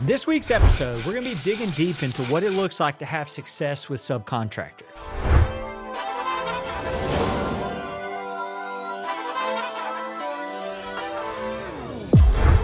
In this week's episode, we're going to be digging deep into what it looks like to have success with subcontractors.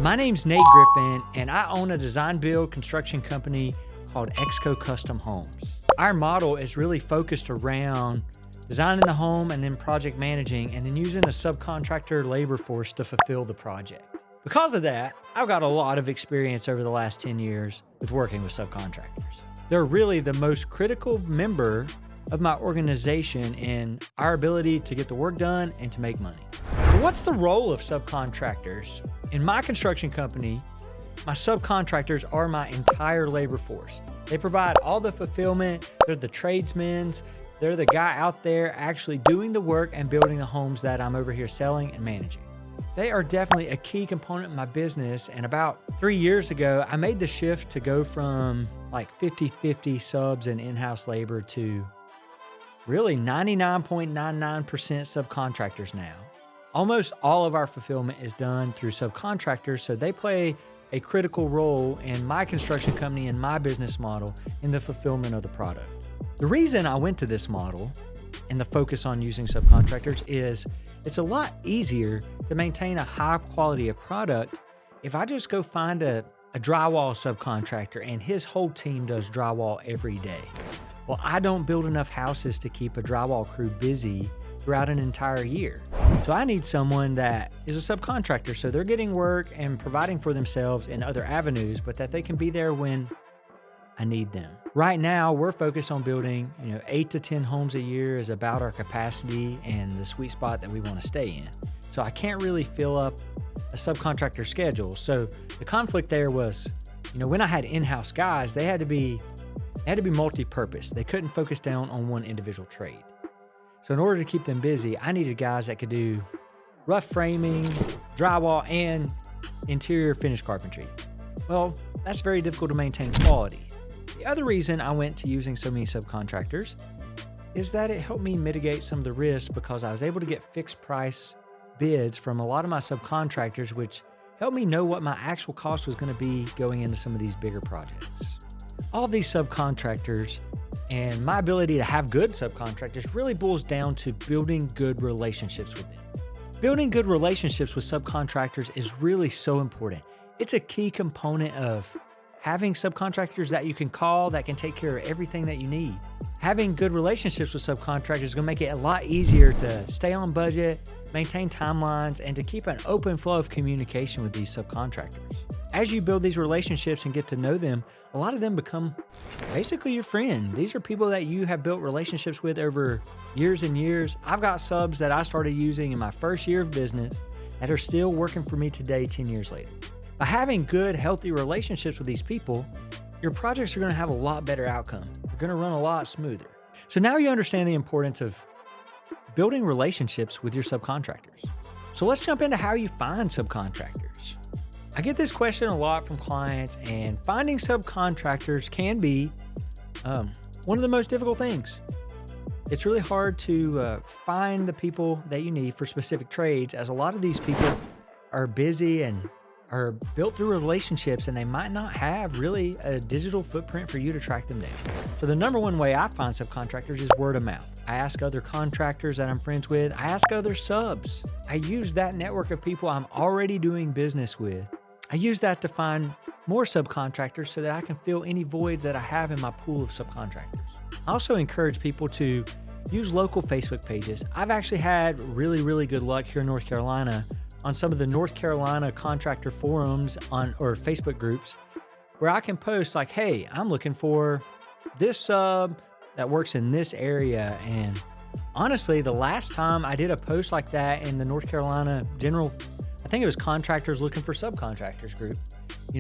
My name's Nate Griffin, and I own a design-build construction company called Exco Custom Homes. Our model is really focused around designing the home and then project managing and then using a subcontractor labor force to fulfill the project. Because of that, I've got a lot of experience over the last 10 years with working with subcontractors. They're really the most critical member of my organization in our ability to get the work done and to make money. But what's the role of subcontractors? In my construction company, my subcontractors are my entire labor force. They provide all the fulfillment, they're the tradesmen, they're the guy out there actually doing the work and building the homes that I'm over here selling and managing. They are definitely a key component of my business, and about 3 years ago, I made the shift to go from like 50-50 subs and in-house labor to really 99.99% subcontractors now. Almost all of our fulfillment is done through subcontractors, so they play a critical role in my construction company and my business model in the fulfillment of the product. The reason I went to this model and the focus on using subcontractors is it's a lot easier to maintain a high quality of product if I just go find a drywall subcontractor and his whole team does drywall every day. Well, I don't build enough houses to keep a drywall crew busy throughout an entire year. So I need someone that is a subcontractor, so they're getting work and providing for themselves in other avenues, but that they can be there when I need them. Right now, we're focused on building, 8 to 10 homes a year is about our capacity and the sweet spot that we want to stay in. So I can't really fill up a subcontractor schedule. So the conflict there was, when I had in-house guys, they had to be multi-purpose. They couldn't focus down on one individual trade. So in order to keep them busy, I needed guys that could do rough framing, drywall, and interior finish carpentry. Well, that's very difficult to maintain quality. The other reason I went to using so many subcontractors is that it helped me mitigate some of the risks because I was able to get fixed price bids from a lot of my subcontractors, which helped me know what my actual cost was going to be going into some of these bigger projects. All these subcontractors and my ability to have good subcontractors really boils down to building good relationships with them. Building good relationships with subcontractors is really so important. It's a key component of having subcontractors that you can call that can take care of everything that you need. Having good relationships with subcontractors is going to make it a lot easier to stay on budget, maintain timelines, and to keep an open flow of communication with these subcontractors. As you build these relationships and get to know them, a lot of them become basically your friend. These are people that you have built relationships with over years and years. I've got subs that I started using in my first year of business that are still working for me today, 10 years later. By having good, healthy relationships with these people, your projects are going to have a lot better outcome. They're going to run a lot smoother. So now you understand the importance of building relationships with your subcontractors. So let's jump into how you find subcontractors. I get this question a lot from clients, and finding subcontractors can be one of the most difficult things. It's really hard to find the people that you need for specific trades, as a lot of these people are busy and are built through relationships, and they might not have really a digital footprint for you to track them down. So the number one way I find subcontractors is word of mouth. I ask other contractors that I'm friends with. I ask other subs. I use that network of people I'm already doing business with. I use that to find more subcontractors so that I can fill any voids that I have in my pool of subcontractors. I also encourage people to use local Facebook pages. I've actually had really, really good luck here in North Carolina on some of the North Carolina contractor forums or Facebook groups where I can post like, hey, I'm looking for this sub that works in this area. And honestly, the last time I did a post like that in the North Carolina general, I think it was contractors looking for subcontractors group,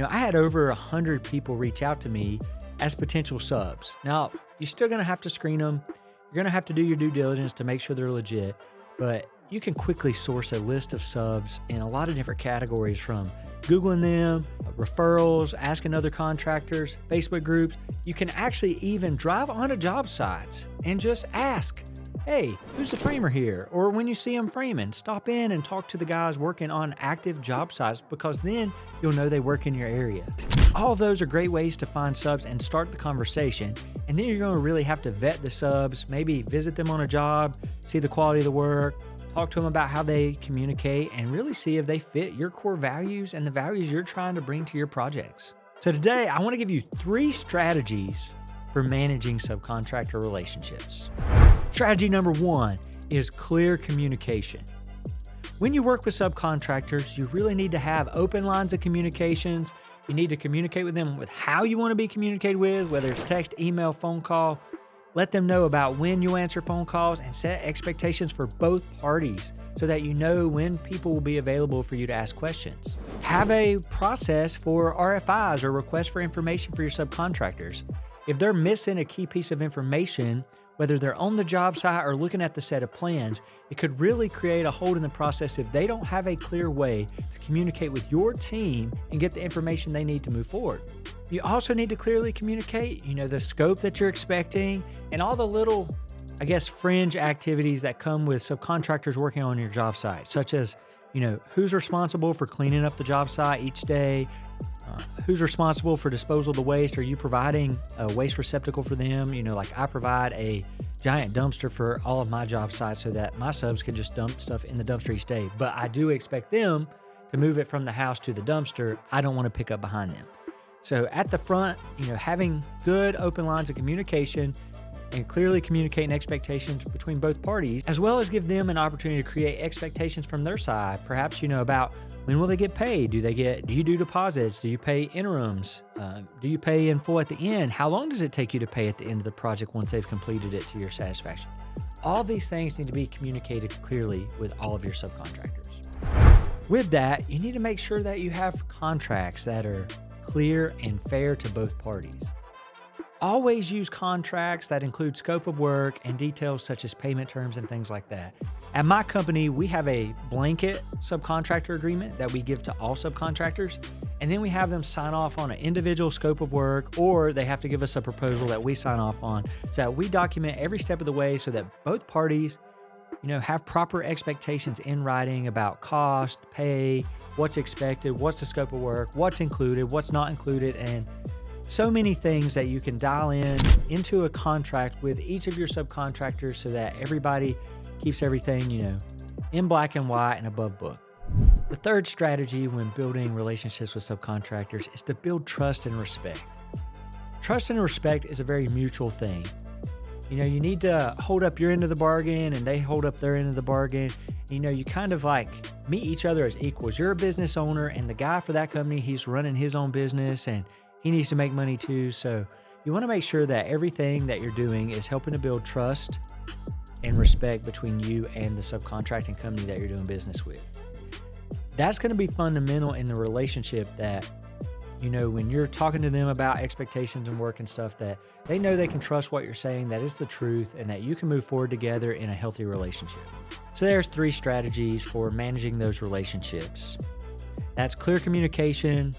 I had over 100 people reach out to me as potential subs. Now, you're still going to have to screen them. You're going to have to do your due diligence to make sure they're legit, but you can quickly source a list of subs in a lot of different categories, from Googling them, referrals, asking other contractors, Facebook groups. You can actually even drive onto job sites and just ask, hey, who's the framer here? Or when you see them framing, stop in and talk to the guys working on active job sites, because then you'll know they work in your area. All those are great ways to find subs and start the conversation. And then you're going to really have to vet the subs, maybe visit them on a job, see the quality of the work, talk to them about how they communicate, and really see if they fit your core values and the values you're trying to bring to your projects. So today, I want to give you 3 strategies for managing subcontractor relationships. Strategy number 1 is clear communication. When you work with subcontractors, you really need to have open lines of communications. You need to communicate with them with how you want to be communicated with, whether it's text, email, phone call. Let them know about when you answer phone calls, and set expectations for both parties so that you know when people will be available for you to ask questions. Have a process for RFIs, or requests for information, for your subcontractors. If they're missing a key piece of information, whether they're on the job site or looking at the set of plans, it could really create a hold in the process if they don't have a clear way to communicate with your team and get the information they need to move forward. You also need to clearly communicate, the scope that you're expecting and all the little, fringe activities that come with subcontractors working on your job site, such as, who's responsible for cleaning up the job site each day, who's responsible for disposal of the waste. Are you providing a waste receptacle for them? Like I provide a giant dumpster for all of my job sites so that my subs can just dump stuff in the dumpster each day. But I do expect them to move it from the house to the dumpster. I don't want to pick up behind them. So at the front, having good open lines of communication and clearly communicating expectations between both parties, as well as give them an opportunity to create expectations from their side. Perhaps, about when will they get paid? Do you do deposits? Do you pay interims? Do you pay in full at the end? How long does it take you to pay at the end of the project once they've completed it to your satisfaction? All these things need to be communicated clearly with all of your subcontractors. With that, you need to make sure that you have contracts that are clear and fair to both parties. Always use contracts that include scope of work and details such as payment terms and things like that. At my company, we have a blanket subcontractor agreement that we give to all subcontractors, and then we have them sign off on an individual scope of work, or they have to give us a proposal that we sign off on, so that we document every step of the way so that both parties have proper expectations in writing about cost, pay, what's expected, what's the scope of work, what's included, what's not included, and so many things that you can dial into a contract with each of your subcontractors so that everybody keeps everything, in black and white and above book. The third strategy when building relationships with subcontractors is to build trust and respect. Trust and respect is a very mutual thing. You need to hold up your end of the bargain and they hold up their end of the bargain. You kind of like meet each other as equals. You're a business owner, and the guy for that company, he's running his own business and he needs to make money too. So you want to make sure that everything that you're doing is helping to build trust and respect between you and the subcontracting company that you're doing business with. That's going to be fundamental in the relationship, that when you're talking to them about expectations and work and stuff, that they know they can trust what you're saying, that it's the truth, and that you can move forward together in a healthy relationship. So there's 3 strategies for managing those relationships. That's clear communication,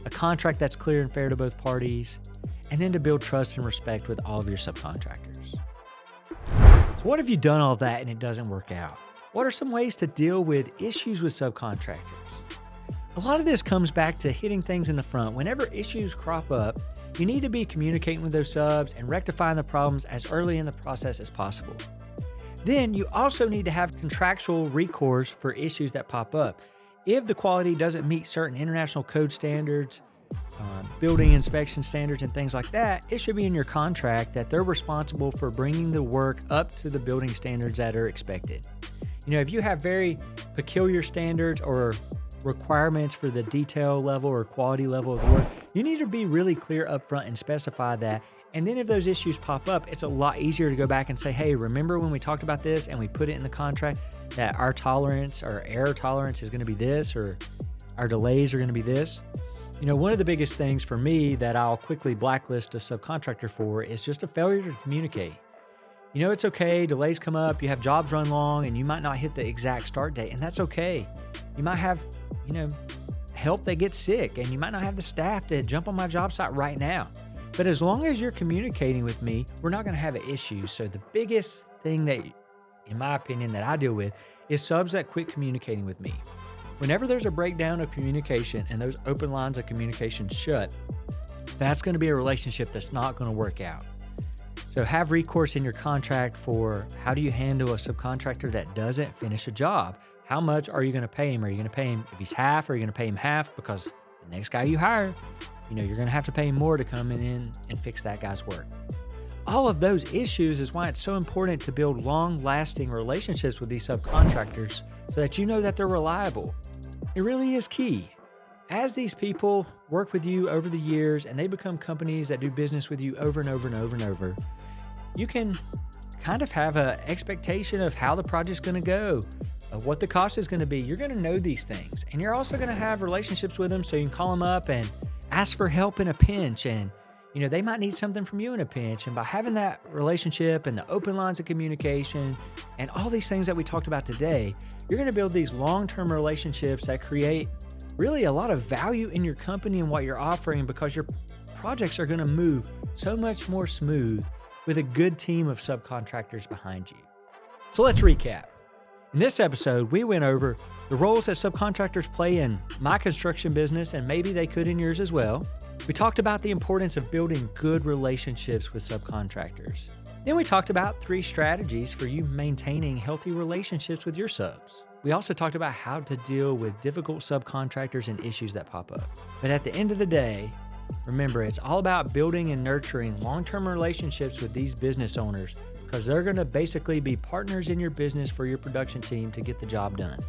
a contract that's clear and fair to both parties, and then to build trust and respect with all of your subcontractors. So what if you've done all that and it doesn't work out? What are some ways to deal with issues with subcontractors? A lot of this comes back to hitting things in the front. Whenever issues crop up, you need to be communicating with those subs and rectifying the problems as early in the process as possible. Then you also need to have contractual recourse for issues that pop up. If the quality doesn't meet certain international code standards, building inspection standards and things like that, it should be in your contract that they're responsible for bringing the work up to the building standards that are expected. If you have very peculiar standards or requirements for the detail level or quality level of the work, you need to be really clear up front and specify that. And then if those issues pop up, it's a lot easier to go back and say, hey, remember when we talked about this and we put it in the contract that our tolerance or error tolerance is going to be this, or our delays are going to be this. One of the biggest things for me that I'll quickly blacklist a subcontractor for is just a failure to communicate. It's okay, delays come up, you have jobs run long, and you might not hit the exact start date, and that's okay. You might have, help that gets sick, and you might not have the staff to jump on my job site right now. But as long as you're communicating with me, we're not going to have an issue. So the biggest thing that in my opinion, that I deal with is subs that quit communicating with me. Whenever there's a breakdown of communication and those open lines of communication shut, that's going to be a relationship that's not going to work out. So have recourse in your contract for how do you handle a subcontractor that doesn't finish a job? How much are you going to pay him? Are you going to pay him if he's half? Or are you going to pay him half? Because the next guy you hire, you're going to have to pay him more to come in and fix that guy's work. All of those issues is why it's so important to build long-lasting relationships with these subcontractors so that you know that they're reliable. It really is key. As these people work with you over the years and they become companies that do business with you over and over and over and over, you can kind of have an expectation of how the project's going to go, of what the cost is going to be. You're going to know these things, and you're also going to have relationships with them so you can call them up and ask for help in a pinch, and they might need something from you in a pinch. And by having that relationship and the open lines of communication and all these things that we talked about today, you're going to build these long-term relationships that create really a lot of value in your company and what you're offering, because your projects are going to move so much more smooth with a good team of subcontractors behind you. So let's recap. In this episode, we went over the roles that subcontractors play in my construction business, and maybe they could in yours as well. We talked about the importance of building good relationships with subcontractors. Then we talked about 3 strategies for you maintaining healthy relationships with your subs. We also talked about how to deal with difficult subcontractors and issues that pop up. But at the end of the day, remember, it's all about building and nurturing long-term relationships with these business owners, because they're going to basically be partners in your business for your production team to get the job done.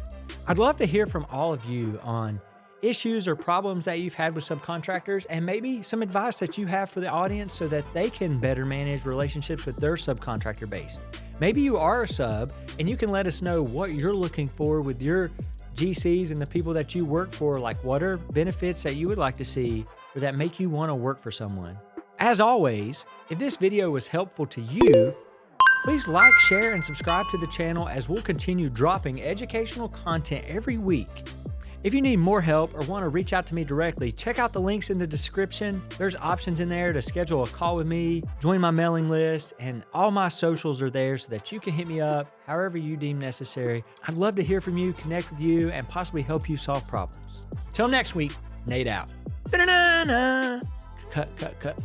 I'd love to hear from all of you on issues or problems that you've had with subcontractors, and maybe some advice that you have for the audience so that they can better manage relationships with their subcontractor base. Maybe you are a sub and you can let us know what you're looking for with your GCs and the people that you work for, like what are benefits that you would like to see or that make you want to work for someone. As always, if this video was helpful to you, please like, share, and subscribe to the channel as we'll continue dropping educational content every week. If you need more help or want to reach out to me directly, check out the links in the description. There's options in there to schedule a call with me, join my mailing list, and all my socials are there so that you can hit me up however you deem necessary. I'd love to hear from you, connect with you, and possibly help you solve problems. Till next week, Nate out. Da-da-da-da. Cut, cut, cut.